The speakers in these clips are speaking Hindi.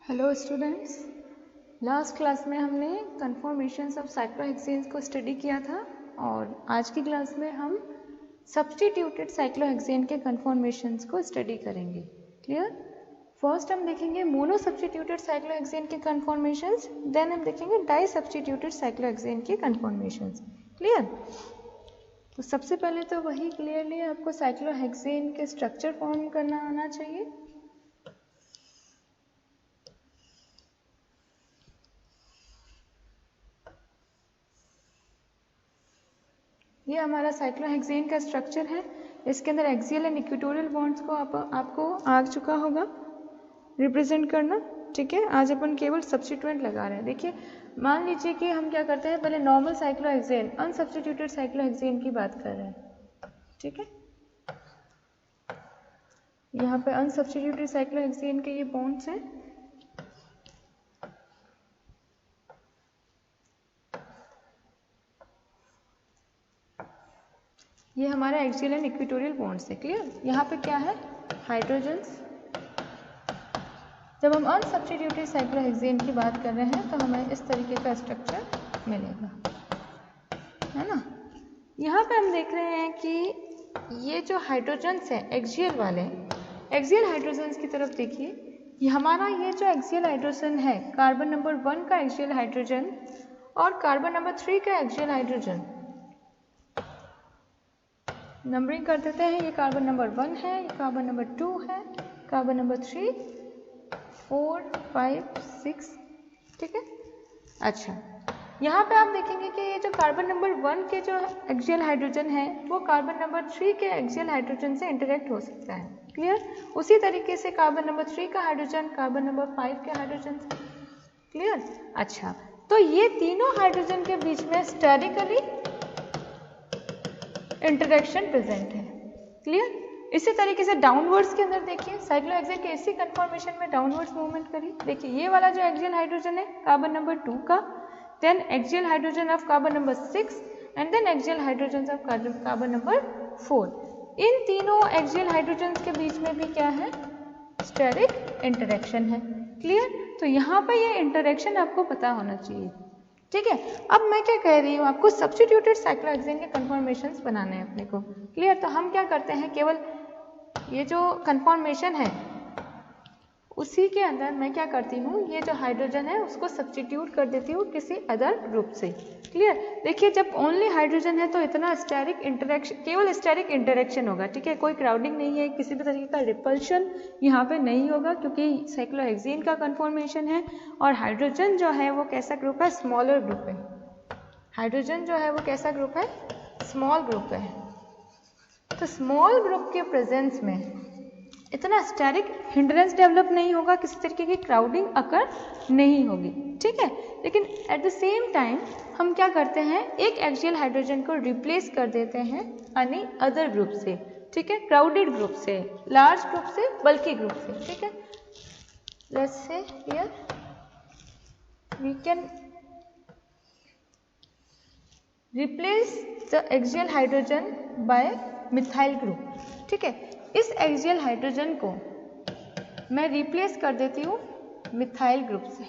हेलो स्टूडेंट्स, लास्ट क्लास में हमने कन्फॉर्मेशंस ऑफ साइक्लोहेक्सेन्स को स्टडी किया था और आज की क्लास में हम सब्स्टिट्यूटेड साइक्लोहेक्सेन के कन्फॉर्मेशंस को स्टडी करेंगे। क्लियर? फर्स्ट हम देखेंगे मोनो सब्स्टिट्यूटेड साइक्लोहेक्सेन के कन्फॉर्मेशंस, देन हम देखेंगे डाई सब्स्टिट्यूटेड साइक्लोहेक्सेन के कन्फॉर्मेशंस। क्लियर? तो सबसे पहले तो वही क्लियरली आपको साइक्लोहेक्सेन के स्ट्रक्चर फॉर्म करना आना चाहिए। ये हमारा साइक्लोहेक्सेन का स्ट्रक्चर है। इसके अंदर एक्सियल एंड इक्वेटोरियल बॉन्ड्स को आपको आ चुका होगा रिप्रेजेंट करना। ठीक है, आज अपन केवल सब्स्टिट्यूएंट लगा रहे हैं। देखिए, मान लीजिए कि हम क्या करते हैं, पहले नॉर्मल साइक्लोहेक्सेन अनसब्स्टिट्यूटेड साइक्लोहेक्सेन की बात कर रहे हैं। ठीक है, यहाँ पे अनसब्स्टिट्यूटेड साइक्लोहेक्सेन के ये बॉन्ड्स हैं। ये हमारा एक्सियल एंड इक्वेटोरियल बॉन्ड्स है। क्लियर? यहाँ पे क्या है, हाइड्रोजन्स। जब हम अनसब्स्टिट्यूटेड साइक्लोहेक्सेन की बात कर रहे हैं तो हमें इस तरीके का स्ट्रक्चर मिलेगा, है ना। यहाँ पे हम देख रहे हैं कि ये जो हाइड्रोजन्स है एक्सियल वाले, एक्सियल हाइड्रोजन्स की तरफ देखिए। ये हमारा ये जो एक्सियल हाइड्रोजन है, कार्बन नंबर 1 का एक्सियल हाइड्रोजन और कार्बन नंबर 3 का एक्सियल हाइड्रोजन, नंबरिंग कर देते हैं। ये कार्बन नंबर 1 है, ये कार्बन नंबर 2 है, कार्बन नंबर 3, 4, 5, 6। ठीक है, अच्छा, यहाँ पे आप देखेंगे कि ये जो कार्बन नंबर 1 के जो एक्सियल हाइड्रोजन है वो कार्बन नंबर 3 के एक्सियल हाइड्रोजन से इंटरेक्ट हो सकता है। क्लियर? उसी तरीके से कार्बन नंबर 3 का हाइड्रोजन कार्बन नंबर 5 के हाइड्रोजन से। क्लियर? अच्छा, तो ये तीनों हाइड्रोजन के बीच में स्टेरिकली इंटरेक्शन प्रेजेंट है। क्लियर? इसी तरीके से डाउनवर्ड्स के अंदर देखिए, साइक्लोहेक्सेन के इसी कन्फॉर्मेशन में डाउनवर्ड्स मूवमेंट करिए। देखिए, ये वाला जो एक्सियल हाइड्रोजन है कार्बन नंबर 2 का, then axial hydrogen of carbon number 6 and then axial hydrogen of carbon number 4। इन तीनों एक्सियल हाइड्रोजन के बीच में भी क्या है, स्टेरिक इंटरेक्शन है। क्लियर? तो यहाँ पे ये इंटरेक्शन आपको पता होना चाहिए। ठीक है, अब मैं क्या कह रही हूँ, आपको सब्स्टिट्यूटेड साइक्लोहेक्सेन के कन्फॉर्मेशंस बनाने हैं अपने को। क्लियर? तो हम क्या करते हैं, केवल ये जो कन्फॉर्मेशन है उसी के अंदर मैं क्या करती हूँ, ये जो हाइड्रोजन है उसको सब्स्टिट्यूट कर देती हूँ किसी अदर ग्रुप से। क्लियर? देखिए, जब ओनली हाइड्रोजन है तो इतना स्टेरिक इंटरेक्शन, केवल स्टेरिक इंटरेक्शन होगा। ठीक है, कोई क्राउडिंग नहीं है, किसी भी तरीके का रिपल्शन यहाँ पे नहीं होगा क्योंकि साइक्लोहेक्सेन का कन्फॉर्मेशन है। और हाइड्रोजन जो है वो कैसा ग्रुप है, स्मॉलर ग्रुप है। हाइड्रोजन जो है वो कैसा ग्रुप है, स्मॉल ग्रुप है। तो स्मॉल ग्रुप के प्रेजेंस में इतना स्टेरिक हिंड्रेंस डेवलप नहीं होगा, किसी तरीके की क्राउडिंग अकर नहीं होगी। ठीक है, लेकिन एट द सेम टाइम हम क्या करते हैं, एक एक्सियल हाइड्रोजन को रिप्लेस कर देते हैं एनी अदर ग्रुप से। ठीक है, क्राउडेड ग्रुप से, लार्ज ग्रुप से, बल्कि ग्रुप से। ठीक है, let's say here we can replace the axial hydrogen by methyl group. ठीक है, इस एक्सियल हाइड्रोजन को मैं रिप्लेस कर देती हूँ मिथाइल ग्रुप से।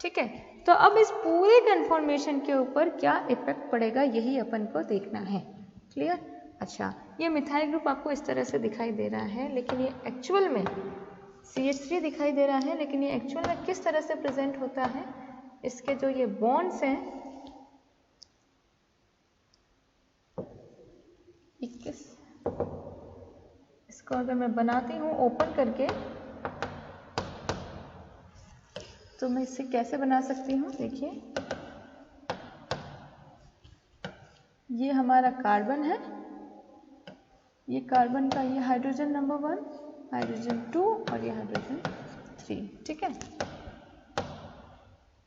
ठीक है, तो अब इस पूरे कन्फॉर्मेशन के ऊपर क्या इफेक्ट पड़ेगा यही अपन को देखना है। क्लियर? अच्छा, ये मिथाइल ग्रुप आपको इस तरह से दिखाई दे रहा है, लेकिन ये एक्चुअल में CH3 दिखाई दे रहा है, लेकिन ये एक्चुअल में किस तरह से प्रेजेंट होता है, इसके जो ये बॉन्ड्स हैं 21, इसको अगर मैं बनाती हूँ ओपन करके तो मैं इसे कैसे बना सकती हूँ। देखिए, ये हमारा कार्बन है, ये कार्बन का ये हाइड्रोजन नंबर 1, हाइड्रोजन 2 और ये हाइड्रोजन 3। ठीक है,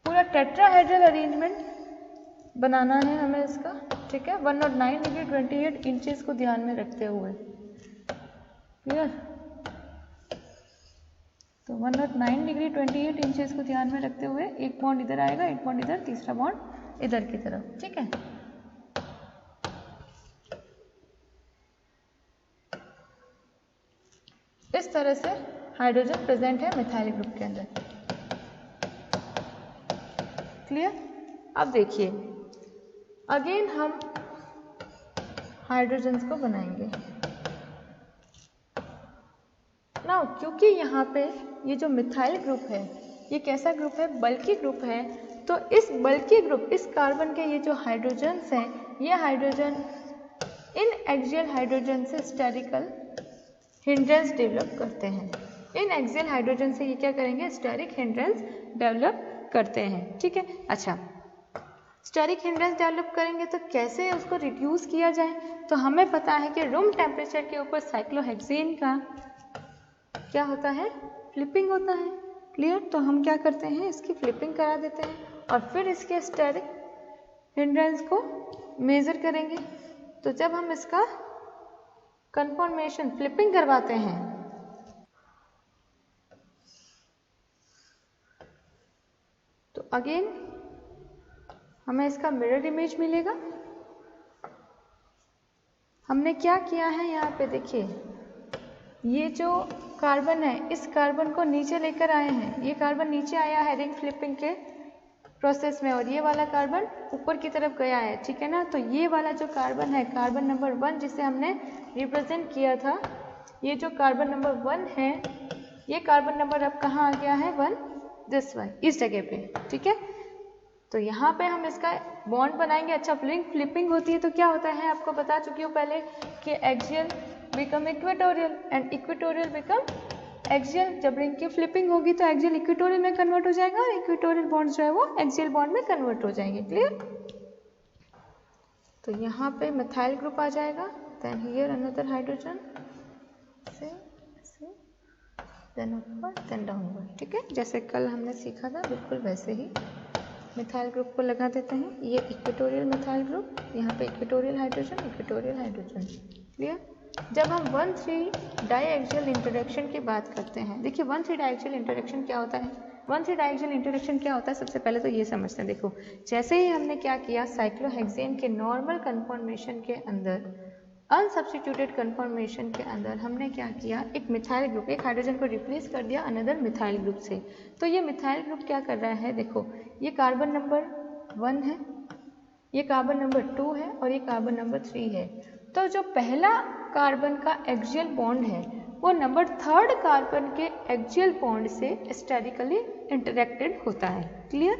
पूरा टेट्राहेड्रल अरेंजमेंट बनाना है हमें इसका। ठीक है, 109 डिग्री 28 इंचेस को ध्यान में रखते हुए। क्लियर? तो 109 डिग्री 28 इंचेस को ध्यान में रखते हुए एक बॉन्ड इधर आएगा, एक बॉन्ड इधर, तीसरा बॉन्ड इधर की तरफ। ठीक है, इस तरह से हाइड्रोजन प्रेजेंट है मिथाइल ग्रुप के अंदर। क्लियर। अब देखिए अगेन हम हाइड्रोजन्स को बनाएंगे ना, क्योंकि यहाँ पे ये जो मिथाइल ग्रुप है ये कैसा ग्रुप है, बल्कि ग्रुप है। तो इस बल्कि ग्रुप, इस कार्बन के ये जो हाइड्रोजन्स हैं, ये हाइड्रोजन इन एक्सियल हाइड्रोजन से स्टेरिकल हिंड्रेंस डेवलप करते हैं। इन एक्सियल हाइड्रोजन से ये क्या करेंगे, स्टेरिक हिंड्रेंस डेवलप करते हैं। ठीक है, अच्छा स्टेरिक हिंड्रेंस डेवलप करेंगे तो कैसे उसको रिड्यूस किया जाए, तो हमें पता है कि रूम टेम्परेचर के ऊपर साइक्लोहेक्सेन का क्या होता है, फ्लिपिंग होता है। क्लियर। तो हम क्या करते हैं, इसकी फ्लिपिंग करा देते हैं और फिर इसके स्टेरिक हिंड्रेंस को मेजर करेंगे। तो जब हम इसका कन्फॉर्मेशन फ्लिपिंग करवाते हैं तो अगेन हमें इसका मिरर इमेज मिलेगा। हमने क्या किया है यहाँ पे देखिए, ये जो कार्बन है इस कार्बन को नीचे लेकर आए हैं, ये कार्बन नीचे आया है रिंग फ्लिपिंग के प्रोसेस में और ये वाला कार्बन ऊपर की तरफ गया है। ठीक है ना। तो ये वाला जो कार्बन है, कार्बन नंबर 1 जिसे हमने रिप्रेजेंट किया था, ये जो कार्बन नंबर 1 है, ये कार्बन नंबर अब कहाँ आ गया है, 1 दिस वन, इस जगह पे। ठीक है। तो यहाँ पे हम इसका बॉन्ड बनाएंगे। अच्छा रिंग फ्लिपिंग होती है तो क्या होता है, आपको बता चुकी हूँ पहले कि axial become equatorial and equatorial become axial. जब रिंग की फ्लिपिंग होगी तो एक्सियल इक्वेटोरियल में कन्वर्ट हो जाएगा और इक्वेटोरियल बॉन्ड जो है वो एक्सियल बॉन्ड में कन्वर्ट हो जाएंगे। क्लियर। तो यहाँ पे मिथाइल ग्रुप आ जाएगा, देन हियर अनदर हाइड्रोजन से देन ऊपर देन डाउनवर्ड। ठीक है, जैसे कल हमने सीखा था बिल्कुल वैसे ही मिथाइल ग्रुप को लगा देते हैं। ये इक्वेटोरियल मिथाइल ग्रुप, यहाँ पे इक्वेटोरियल हाइड्रोजन। क्लियर। जब हम 1,3 डाईएक्सियल इंटरेक्शन की बात करते हैं, देखिए 1,3 डाईएक्सियल इंटरेक्शन क्या होता है, 1,3 डाईएक्सियल इंटरेक्शन क्या होता है, सबसे पहले तो ये समझते हैं। देखो जैसे ही हमने क्या किया, साइक्लोहेक्सेन के नॉर्मल कन्फॉर्मेशन के अंदर, अनसब्स्टिट्यूटेड कन्फॉर्मेशन के अंदर हमने क्या किया, एक मिथाइल ग्रुप, एक हाइड्रोजन को रिप्लेस कर दिया अनदर मिथाइल ग्रुप से। तो ये मिथाइल ग्रुप क्या कर रहा है, देखो ये कार्बन नंबर 1 है, ये कार्बन नंबर 2 है और ये कार्बन नंबर 3 है। तो जो पहला कार्बन का एक्सियल बॉन्ड है वो नंबर 3 कार्बन के एक्सियल बॉन्ड से स्टेरिकली इंटरेक्टेड होता है। क्लियर।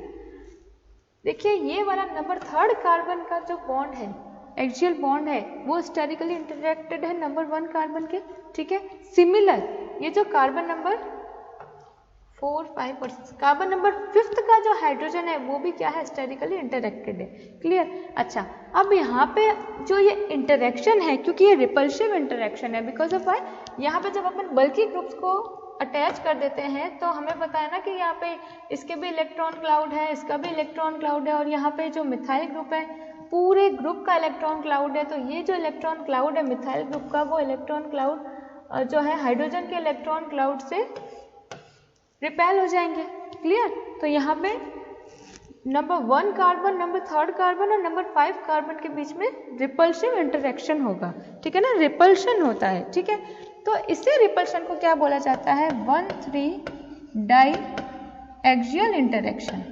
देखिए ये वाला नंबर 3 कार्बन का जो बॉन्ड है, एक्सियल बॉन्ड है, वो स्टेरिकली इंटरेक्टेड है नंबर 1 कार्बन के। ठीक है। सिमिलर ये जो कार्बन नंबर 4, 5 और कार्बन नंबर 5 का जो हाइड्रोजन है वो भी क्या है, स्टेरिकली इंटरेक्टेड है। क्लियर। अच्छा अब यहाँ पे जो ये इंटरेक्शन है, क्योंकि ये रिपल्सिव इंटरेक्शन है, बिकॉज ऑफ वाई, यहाँ पे जब अपन बल्कि ग्रुप्स को अटैच कर देते हैं तो हमें पता है ना कि यहाँ पे इसके भी इलेक्ट्रॉन क्लाउड है, इसका भी इलेक्ट्रॉन क्लाउड है, और यहाँ पे जो मिथाइल ग्रुप है पूरे ग्रुप का इलेक्ट्रॉन क्लाउड है। तो ये जो इलेक्ट्रॉन क्लाउड है मिथाइल ग्रुप का, वो इलेक्ट्रॉन क्लाउड जो है हाइड्रोजन के इलेक्ट्रॉन क्लाउड से रिपेल हो जाएंगे। क्लियर। तो यहाँ पे नंबर 1 कार्बन, नंबर 3 कार्बन और नंबर 5 कार्बन के बीच में रिपल्सिव इंटरेक्शन होगा। ठीक है ना, रिपल्शन होता है। ठीक है। तो इसी रिपल्शन को क्या बोला जाता है, 1,3 डाई एक्सियल इंटरेक्शन।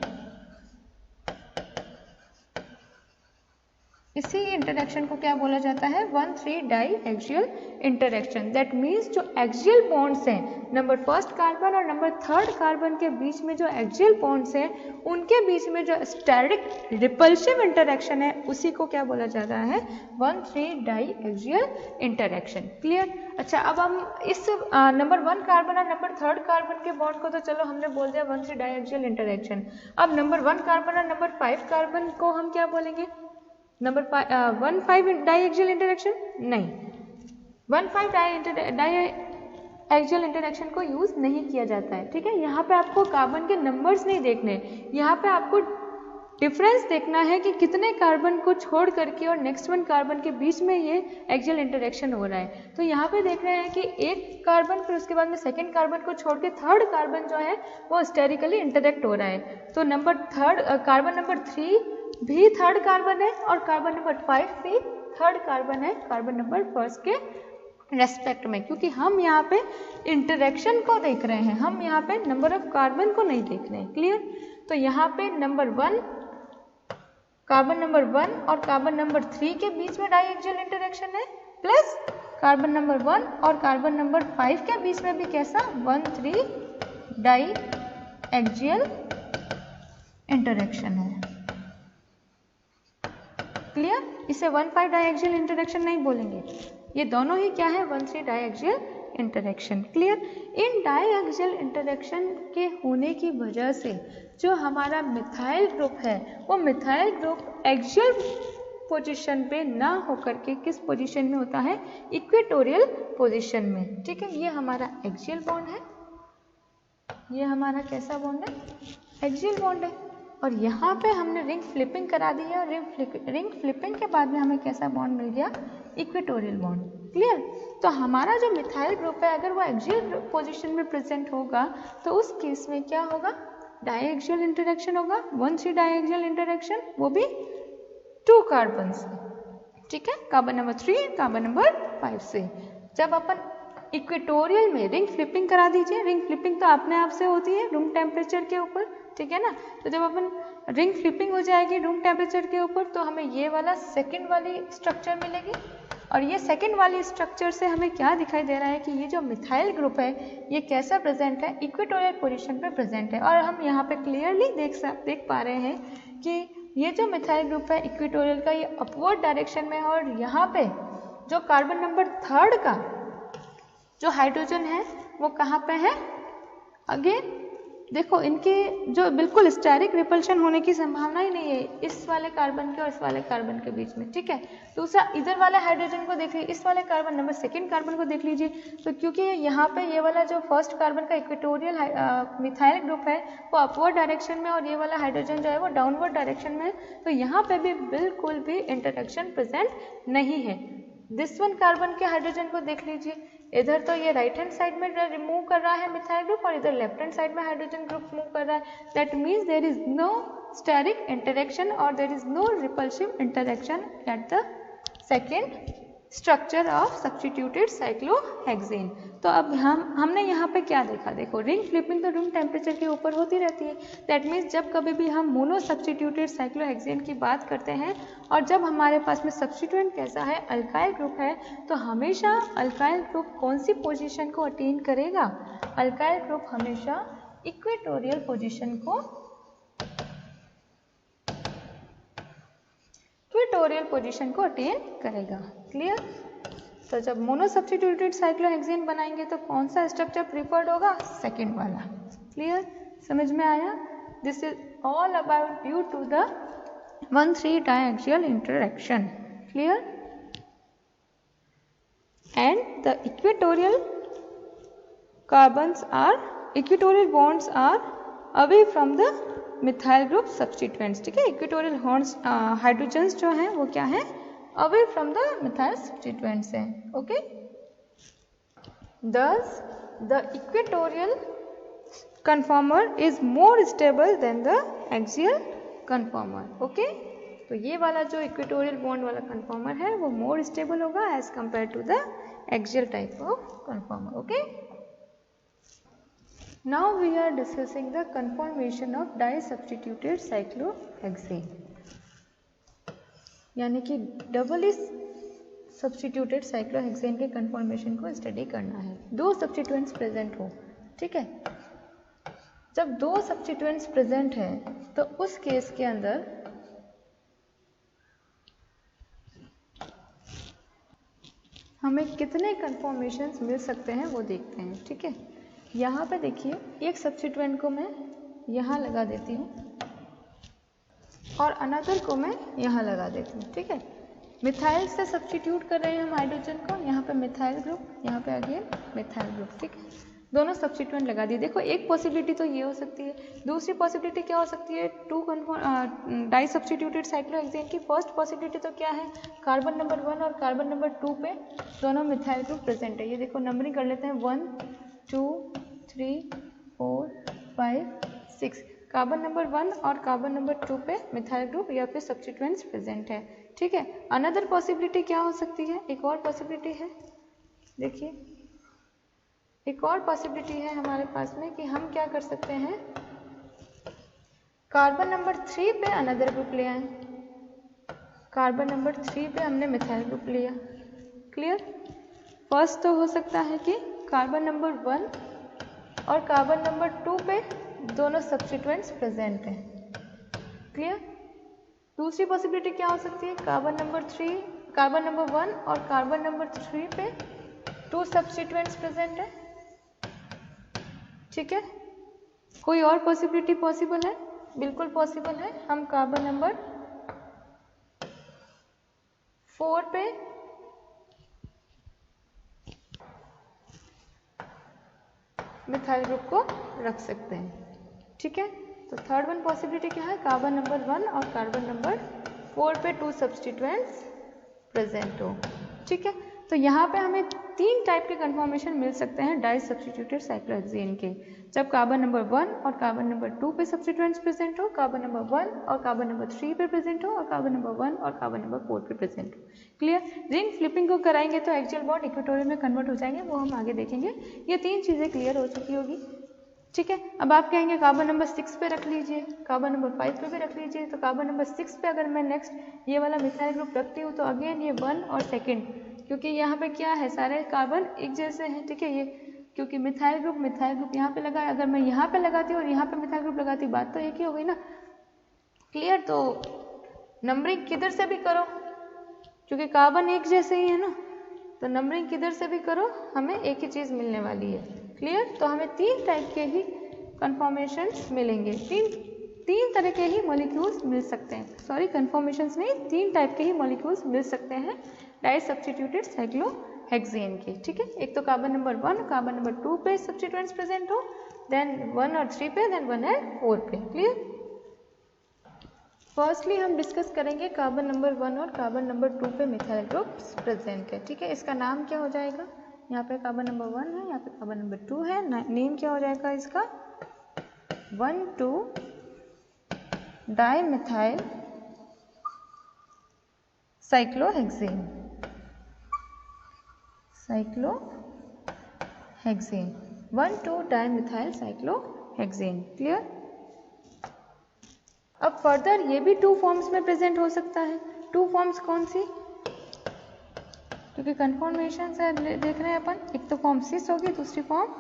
इसी इंटरेक्शन को क्या बोला जाता है, 1,3 di axial interaction. That means जो एक्सियल बॉन्ड्स हैं नंबर 1 कार्बन और नंबर 3 कार्बन के बीच में, जो एक्सियल बॉन्ड्स हैं उनके बीच में जो स्टेरिक रिपल्सिव इंटरेक्शन है उसी को क्या बोला जाता है, 1,3 डाई एक्सियल इंटरेक्शन। क्लियर। अच्छा अब हम इस नंबर 1 कार्बन और नंबर 3 कार्बन के बॉन्ड को तो चलो हमने बोल दिया 1,3 डाई एक्सियल इंटरेक्शन। अब नंबर 1 कार्बन और नंबर 5 कार्बन को हम क्या बोलेंगे, नंबर 1,5 डाई एक्सियल इंटरेक्शन नहीं, 1,5 डाई एक्सियल इंटरेक्शन को यूज नहीं किया जाता है। ठीक है। यहाँ पे आपको कार्बन के नंबर्स नहीं देखने, यहाँ पे आपको डिफरेंस देखना है कि कितने कार्बन को छोड़ करके और नेक्स्ट 1 कार्बन के बीच में ये एक्सियल इंटरेक्शन हो रहा है। तो यहाँ पे देख रहे हैं कि एक कार्बन, फिर उसके बाद में सेकेंड कार्बन को छोड़ के 3rd कार्बन जो है वो स्टेरिकली इंटरेक्ट हो रहा है। तो नंबर 3 कार्बन नंबर 3 भी 3rd कार्बन है और कार्बन नंबर 5 भी 3rd कार्बन है कार्बन नंबर 1 के रेस्पेक्ट में, क्योंकि हम यहाँ पे इंटरेक्शन को देख रहे हैं, हम यहाँ पे नंबर ऑफ कार्बन को नहीं देख रहे हैं। क्लियर? तो यहाँ पे नंबर 1 कार्बन नंबर 1 और कार्बन नंबर 3 के बीच में डाइएक्सियल इंटरेक्शन है, प्लस कार्बन नंबर 1 और कार्बन नंबर 5 के बीच में भी कैसा 1,3 डाइएक्सियल इंटरेक्शन है। क्लियर? इसे 1,5 डाइएक्सियल इंटरेक्शन नहीं बोलेंगे, ये दोनों ही क्या है 1,3 डाइएक्सियल इंटरेक्शन। क्लियर? इन डाइएक्सियल इंटरेक्शन के होने की वजह से जो हमारा मिथाइल ग्रुप है वो मिथाइल ग्रुप एक्सियल पोजीशन पे ना होकर के किस पोजीशन में होता है, इक्वेटोरियल पोजीशन में। ठीक है, ये हमारा एक्सियल बॉन्ड है, ये हमारा कैसा बॉन्ड है, एक्सियल बॉन्ड है। और यहाँ पे हमने रिंग फ्लिपिंग करा दी है और रिंग फ्लिपिंग के बाद में हमें कैसा बॉन्ड मिल गया, इक्वेटोरियल बॉन्ड। क्लियर? तो हमारा जो मिथाइल ग्रुप है अगर वो एक्सियल पोजीशन में प्रेजेंट होगा तो उस केस में क्या होगा, डाइएक्सियल इंटरेक्शन होगा, 1,3 डाइएक्सियल इंटरेक्शन, वो भी 2 कार्बन से। ठीक है, कार्बन नंबर 3 कार्बन नंबर 5 से। जब अपन इक्वेटोरियल में रिंग फ्लिपिंग करा दीजिए, रिंग फ्लिपिंग तो अपने आप से होती है रूम टेम्परेचर के ऊपर, ठीक है ना। तो जब अपन रिंग फ्लिपिंग हो जाएगी रूम टेम्परेचर के ऊपर तो हमें ये वाला सेकंड वाली स्ट्रक्चर मिलेगी। और ये सेकंड वाली स्ट्रक्चर से हमें क्या दिखाई दे रहा है कि ये जो मिथाइल ग्रुप है ये कैसा प्रेजेंट है, इक्वेटोरियल पोजीशन पे प्रेजेंट है। और हम यहाँ पे क्लियरली देख पा रहे हैं कि ये जो मिथाइल ग्रुप है इक्वेटोरियल का, ये अपवर्ड डायरेक्शन में है। और यहाँ पे जो कार्बन नंबर 3 का जो हाइड्रोजन है वो कहाँ पे है, अगेन देखो इनके जो बिल्कुल स्टेरिक रिपल्शन होने की संभावना ही नहीं है इस वाले कार्बन के और इस वाले कार्बन के बीच में। ठीक है, दूसरा इधर वाले हाइड्रोजन को देख लीजिए, इस वाले कार्बन नंबर 2 कार्बन को देख लीजिए। तो क्योंकि यहाँ पे ये वाला जो फर्स्ट कार्बन का इक्वेटोरियल मिथाइल ग्रुप है वो अपवर्ड डायरेक्शन में और ये वाला हाइड्रोजन जो है वो डाउनवर्ड डायरेक्शन में है, तो यहाँ पे भी बिल्कुल भी इंटरेक्शन प्रेजेंट नहीं है। दिस वन कार्बन के हाइड्रोजन को देख लीजिए, इधर तो ये राइट हैंड साइड में रिमूव कर रहा है मिथाइल ग्रुप और इधर लेफ्ट हैंड साइड में हाइड्रोजन ग्रुप मूव कर रहा है। That means there is no steric interaction और there is no repulsive interaction at the second structure of substituted cyclohexane. तो अब हमने यहाँ पे क्या देखा, देखो रिंग फ्लिपिंग तो रूम टेम्परेचर के ऊपर होती रहती है। दैट मीन्स जब कभी भी हम मोनो सब्स्टिट्यूटेड साइक्लोहेक्सेन की बात करते हैं और जब हमारे पास में सब्स्टिट्यूएंट कैसा है, अल्काइल ग्रुप है, तो हमेशा अल्काइल ग्रुप कौन सी पोजीशन को अटेन करेगा, अल्काइल ग्रुप हमेशा इक्वेटोरियल पोजीशन को इक्वेटोरियल पोजीशन को अटेन करेगा। क्लियर? तो जब मोनो सब्स्टिट्यूटेड साइक्लोहेक्सेन बनाएंगे तो कौन सा स्ट्रक्चर प्रिफर्ड होगा, सेकंड वाला। क्लियर? समझ में आया? This is all about due to the 1,3 diaxial interaction. Clear? And the equatorial equatorial bonds are away from the methyl group substituents. ठीक है, इक्वेटोरियल हाइड्रोजन्स जो हैं वो क्या है, away from the methyl substituents हैं। Okay, thus the equatorial conformer is more stable than the axial conformer. Okay, तो ये वाला जो इक्वेटोरियल बॉन्ड वाला कन्फॉर्मर है वो मोर स्टेबल होगा as compare to the axial type of conformer. Okay, now we are discussing the conformation of disubstituted cyclohexane, यानी कि डबली सब्स्टिट्यूटेड साइक्लोहेक्सेन के कन्फॉर्मेशन को स्टडी करना है। 2 सब्स्टिट्यूएंट्स प्रेजेंट हो, ठीक है। जब 2 सब्स्टिट्यूएंट्स प्रेजेंट है तो उस केस के अंदर हमें कितने कन्फॉर्मेशंस मिल सकते हैं वो देखते हैं। ठीक है, यहाँ पे देखिए एक सब्स्टिट्यूएंट को मैं यहाँ लगा देती हूँ और अनदर को मैं यहाँ लगा देती हूँ। ठीक है, मिथाइल से सब्स्टिट्यूट कर रहे हैं हम हाइड्रोजन को, यहाँ पे मिथाइल ग्रुप, यहाँ पे अगेन मिथाइल ग्रुप। ठीक है, दोनों सब्स्टिट्यूएंट लगा दिए। देखो एक पॉसिबिलिटी तो ये हो सकती है, दूसरी पॉसिबिलिटी क्या हो सकती है, 2 डाई सब्स्टिट्यूटेड साइक्लोहेक्सेन की फर्स्ट पॉसिबिलिटी तो क्या है, कार्बन नंबर 1 और कार्बन नंबर 2 पे दोनों मिथाइल ग्रुप प्रेजेंट है। ये देखो नंबरिंग कर लेते हैं, 1 2 3 4 5 6, कार्बन नंबर 1 और कार्बन नंबर 2 पे मिथाइल ग्रुप या फिर सब्स्टिट्यूएंट्स प्रेजेंट है। ठीक है, अनदर पॉसिबिलिटी क्या हो सकती है, एक और पॉसिबिलिटी है, देखिए एक और पॉसिबिलिटी है हमारे पास में कि हम क्या कर सकते हैं, कार्बन नंबर 3 पे अनदर ग्रुप ले आए। कार्बन नंबर 3 पे हमने मिथाइल ग्रुप लिया। क्लियर। फर्स्ट तो हो सकता है कि कार्बन नंबर 1 और कार्बन नंबर 2 पे दोनों सब्स्टिट्यूएंट्स प्रेजेंट हैं। क्लियर। दूसरी पॉसिबिलिटी क्या हो सकती है, कार्बन नंबर 1 और कार्बन नंबर 3 पे 2 सब्स्टिट्यूएंट्स प्रेजेंट है। ठीक है। कोई और पॉसिबिलिटी पॉसिबल है? बिल्कुल पॉसिबल है। हम कार्बन नंबर 4 पे मिथाइल ग्रुप को रख सकते हैं। ठीक है। तो थर्ड वन पॉसिबिलिटी क्या है, कार्बन नंबर 1 और कार्बन नंबर 4 पे 2 सब्स्टिट्यूएंट्स प्रेजेंट हो। ठीक है। तो यहाँ पे हमें 3 टाइप के कन्फॉर्मेशन मिल सकते हैं डाई सब्स्टिट्यूटेड साइक्लोहेक्सेन के, जब कार्बन नंबर 1 और कार्बन नंबर 2 पे सब्स्टिट्यूएंट्स प्रेजेंट हो, कार्बन नंबर 1 और कार्बन नंबर 3 पे प्रेजेंट हो, और कार्बन नंबर 1 और कार्बन नंबर 4 पे प्रेजेंट हो। क्लियर। रिंग फ्लिपिंग को कराएंगे तो एक्सियल बॉन्ड इक्वेटोरियल में कन्वर्ट हो जाएंगे, वो हम आगे देखेंगे। ये 3 चीज़ें क्लियर हो चुकी होगी। ठीक है। अब आप कहेंगे कार्बन नंबर 6 पे रख लीजिए, कार्बन नंबर 5 पे भी रख लीजिए। तो कार्बन नंबर 6 पे अगर मैं नेक्स्ट ये वाला मिथाइल ग्रुप रखती हूँ तो अगेन ये 1 और 2, क्योंकि यहाँ पे क्या है, सारे कार्बन एक जैसे हैं। ठीक है। ये क्योंकि मिथाइल ग्रुप यहाँ पे लगा है, अगर मैं यहाँ पे लगाती हूँ और यहाँ पे मिथाइल ग्रुप लगाती हूँ, बात तो एक ही हो गई ना। क्लियर। तो नंबरिंग किधर से भी करो, क्योंकि कार्बन एक जैसे ही है ना, तो नंबरिंग किधर से भी करो हमें एक ही चीज़ मिलने वाली है। क्लियर। तो हमें 3 टाइप के ही कन्फॉर्मेशंस मिलेंगे, तीन तरह के ही मॉलिक्यूल्स मिल सकते हैं। सॉरी, कन्फॉर्मेशंस नहीं, 3 टाइप के ही मॉलिक्यूल्स मिल सकते हैं डाई सब्स्टिट्यूटेड साइक्लोहेक्सेन के। ठीक है। एक तो कार्बन नंबर 1 कार्बन नंबर 2 पे सब्स्टिट्यूएंट्स प्रेजेंट हो, देन 1 और 3 पे, देन 1 एंड 4 पे। क्लियर। फर्स्टली हम डिस्कस करेंगे कार्बन नंबर 1 और कार्बन नंबर 2 पे मिथाइल ग्रुप्स प्रेजेंट है। ठीक है। इसका नाम क्या हो जाएगा, यहाँ पे कार्बन नंबर 1 है, यहाँ पे कार्बन नंबर 2 है, नेम क्या हो जाएगा इसका, 1,2 dimethyl cyclohexane. 1,2 dimethyl cyclohexane. Clear. अब फर्दर ये भी 2 फॉर्म्स में प्रेजेंट हो सकता है। 2 फॉर्म्स कौन सी, क्योंकि कन्फॉर्मेशन से देख रहे हैं अपन, एक तो फॉर्म सिस होगी, दूसरी फॉर्म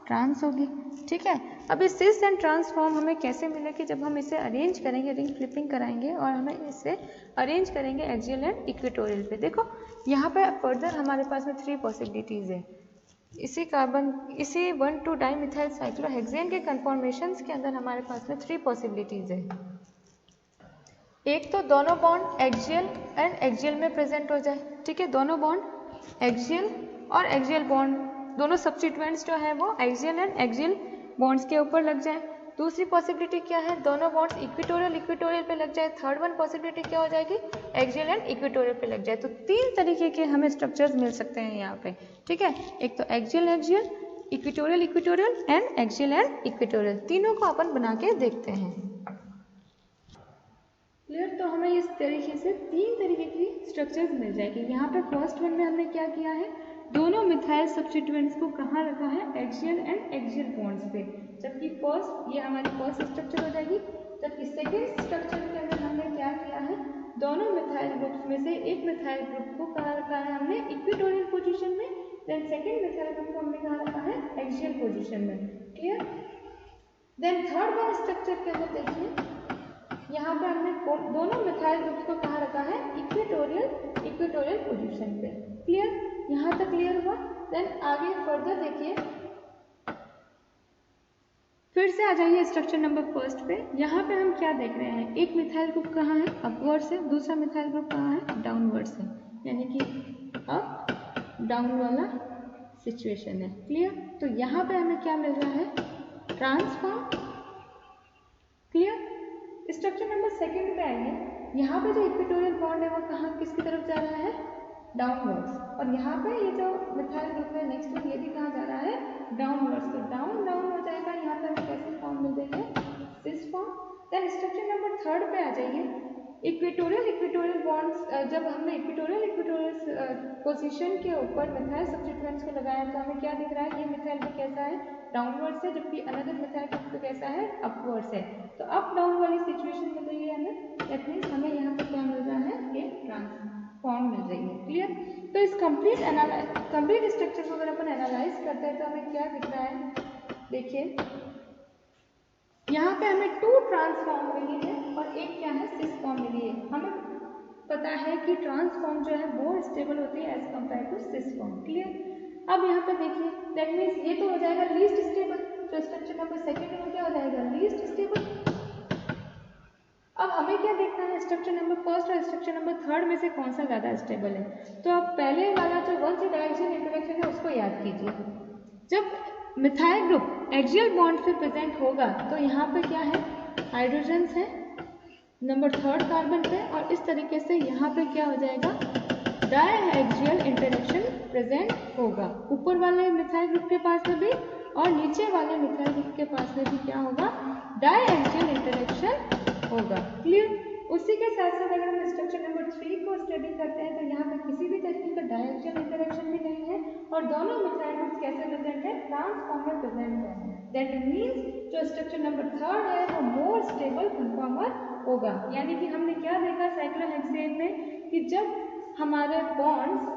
ट्रांस होगी। ठीक है। अब इस सिस एंड ट्रांस फॉर्म हमें कैसे मिलेगी, जब हम इसे अरेंज करेंगे, रिंग फ्लिपिंग कराएंगे और हमें इसे अरेंज करेंगे एक्सियल एंड इक्वेटोरियल पे। देखो यहाँ पे फर्दर हमारे पास में 3 पॉसिबिलिटीज़ है। इसी 1,2 डाइमिथाइल साइक्लोहेक्सेन के कन्फॉर्मेशंस के अंदर हमारे पास में 3 पॉसिबिलिटीज़ है। एक तो दोनों बॉन्ड एक्सियल एंड एक्सियल में प्रेजेंट हो जाए। ठीक है। दोनों बॉन्ड एक्सियल और एक्सियल बॉन्ड, दोनों सब्स्टिट्यूएंट्स जो है वो एक्सियल एंड एक्सियल बॉन्ड्स के ऊपर लग जाए। दूसरी पॉसिबिलिटी क्या है, दोनों बॉन्ड्स इक्वेटोरियल पे लग जाए। थर्ड वन पॉसिबिलिटी क्या हो जाएगी, एक्सियल एंड इक्वेटोरियल पे लग जाए। तो 3 तरीके के हमें स्ट्रक्चर्स मिल सकते हैं यहाँ पे। ठीक है। एक तो axial, equatorial and axial and equatorial, तीनों को अपन बना के देखते हैं। क्लियर। तो हमें इस तरीके से 3 तरीके की स्ट्रक्चर्स मिल जाएगी। यहाँ पे फर्स्ट वन में हमने क्या किया है, दोनों मिथाइल सब्स्टिट्यूएंट्स को कहाँ रखा है, एक्सियल एंड एक्सियल बॉन्ड्स पे, जबकि फर्स्ट ये हमारी फर्स्ट स्ट्रक्चर हो जाएगी। जबकि सेकेंड स्ट्रक्चर के अंदर हमने क्या किया है, दोनों मिथाइल ग्रुप्स में से एक मिथाइल ग्रुप को कहाँ रखा है हमने, इक्वेटोरियल पोजीशन में, देन सेकेंड मिथाइल ग्रुप को हमने कहाँ रखा है, एक्सियल पोजीशन में। Clear. Then third one structure के अंदर देखिए, यहाँ पे हमने दोनों मिथाइल ग्रुप्स को कहाँ रखा है, इक्वेटोरियल पोजीशन पे। क्लियर। यहाँ तक क्लियर हुआ। देन आगे फर्दर देखिए, फिर से आ जाइए स्ट्रक्चर नंबर फर्स्ट पे। यहाँ पे हम क्या देख रहे हैं, एक मिथाइल ग्रुप कहाँ है, अपवर्ड से, दूसरा मिथाइल ग्रुप कहाँ है, डाउनवर्ड से, यानी कि अप डाउन वाला सिचुएशन है। क्लियर। तो यहाँ पे हमें क्या मिल रहा है, transform. Clear. Structure number second पे आइए। यहाँ पे जो इक्वेटोरियल बॉन्ड है वो कहाँ, किसकी तरफ जा रहा है, डाउनवर्ड्स। और यहाँ पे ये जो मिथाइल ग्रुप है नेक्स्ट, ये भी कहाँ जा रहा है, डाउनवर्ड्स। तो डाउन डाउन हो जाएगा। यहाँ पे हमें कैसे फॉर्म मिल रही है, cis form. Then structure number third पे आ जाइए। इक्वेटोरियल बॉन्ड्स, जब हमने इक्वेटोरियल पोजीशन के ऊपर मिथाइल सब्स्टिट्यूएंट्स को लगाया तो हमें क्या दिख रहा है, ये मिथाइल ग्रुप कैसा है, डाउनवर्ड्स है, जबकि अनदर मिथाइल ग्रुप कैसा है, अपवर्ड्स है। तो अप डाउन वाली सिचुएशन मिल रही है हमें, दैट मीन्स हमें यहाँ पे क्या मिल रहा है, ये ट्रांसफॉर्म मिल रही है। क्लियर? तो इस कंप्लीट स्ट्रक्चर को अगर अपन एनालाइज करते हैं तो हमें क्या दिख रहा है, देखिए यहाँ पे हमें 2 ट्रांसफॉर्म मिली है और एक क्या है, सिस फॉर्म मिली है। हमें पता है कि ट्रांसफॉर्म जो है मोर स्टेबल होती है as compare to cis form. Clear? अब यहाँ पे देखिए, दैट मीन्स ये तो हो जाएगा लीस्ट स्टेबल, तो स्ट्रक्चर नंबर सेकेंड में क्या हो जाएगा, लीस्ट स्टेबल। अब हमें क्या देखना है, स्ट्रक्चर नंबर फर्स्ट और स्ट्रक्चर नंबर थर्ड में से कौन सा ज़्यादा स्टेबल है। तो अब पहले वाला जो 1 से डायरेक्शन इंटरेक्शन है उसको याद कीजिए। जब मिथाइल ग्रुप एक्सियल बॉन्ड पे प्रेजेंट होगा तो यहाँ पे क्या है, हाइड्रोजन्स है नंबर थर्ड कार्बन पे, और इस तरीके से यहाँ पे क्या हो जाएगा, डायएक्सियल इंटरेक्शन प्रेजेंट होगा। ऊपर वाले मिथाइल ग्रुप के पास में भी और नीचे वाले मिथाइल ग्रुप के पास में भी क्या होगा, डायएक्सियल इंटरेक्शन होगा। क्लियर? उसी के साथ साथ अगर हम स्ट्रक्चर नंबर 3 को स्टडी करते हैं तो यहाँ पे किसी भी तरीके का डायएक्सियल इंटरेक्शन भी नहीं है और दोनों मिथाइल ग्रुप्स कैसे प्रेजेंट है, ट्रांसफॉर्मर प्रेजेंट है। दैट मीन्स जो स्ट्रक्चर नंबर थर्ड है वो मोर स्टेबल कन्फॉर्मर होगा। यानी कि हमने क्या देखा साइक्लोहेक्सेन में कि जब हमारे बॉन्ड्स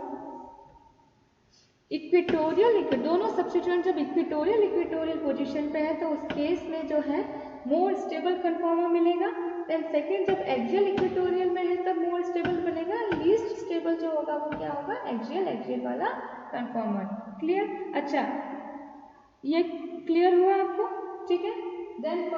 इक्वेटोरियल, दोनों सब्स्टिट्यूएंट जब इक्वेटोरियल पोजीशन पे है तो उस केस में जो है मोर स्टेबल कन्फॉर्मर मिलेगा। देन सेकेंड, जब एक्सियल इक्वेटोरियल में है तब मोर स्टेबल बनेगा, लीस्ट स्टेबल जो होगा वो क्या होगा, एक्सियल वाला कन्फॉर्मर। क्लियर? अच्छा, ये क्लियर हुआ आपको? ठीक है। देन